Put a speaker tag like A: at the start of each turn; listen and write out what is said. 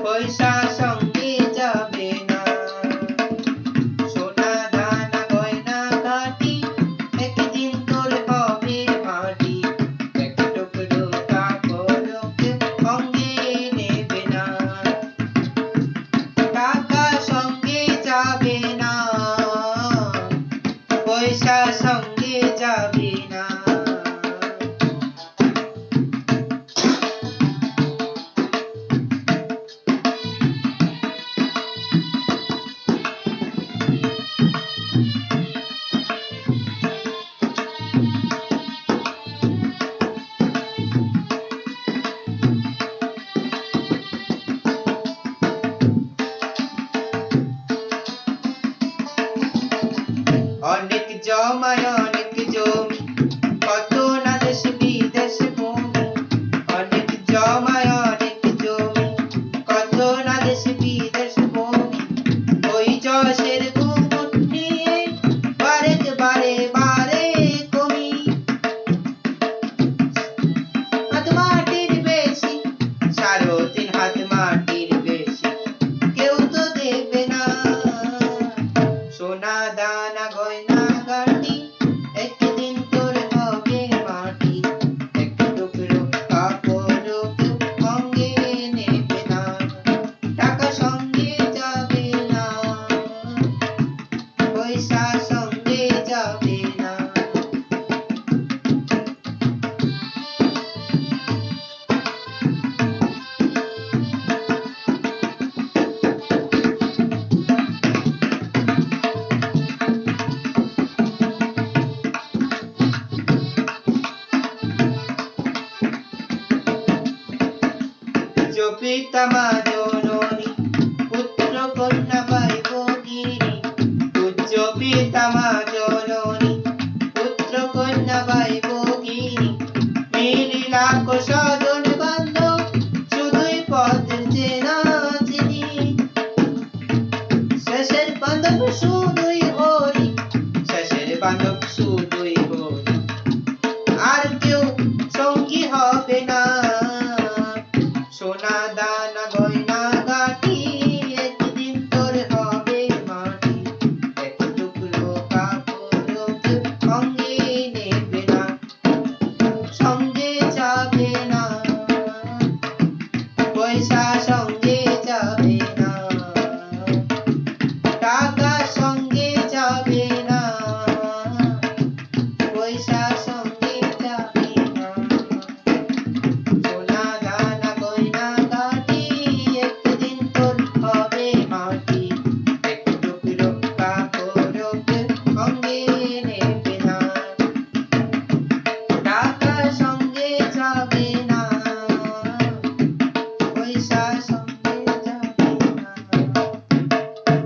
A: পয়সা সঙ্গে যাবে না, সোনা দানা গয়না গাটি একদিন তোর হবে মাটি, এক টুকরো কাপড় কেউ সঙ্গে নেবে না, টাকা সঙ্গে যাবে না, পয়সা সঙ্গে যাবে না। অনেক জমায় অনেক জমি, কত না দেশ বিদেশ ভূমি, অনেক জমায় অনেক জমি, কত না দেশ বিদেশ ভূমি, ওই যশের ঘুমট নিয়ে বারে বারে বারে কমি, হাত মাটির বেশি, 3.5 হাত মাটির বেশি, কেউ তো দেবে না, সোনা দানা গয়না গাটি একদিন তোর হবে মাটি, এক টুকরো কাপড় কেউ সঙ্গে নেবে না, টাকা সঙ্গে যাবে না, পয়সা সঙ্গে যাবে না। जो पिता माँ जो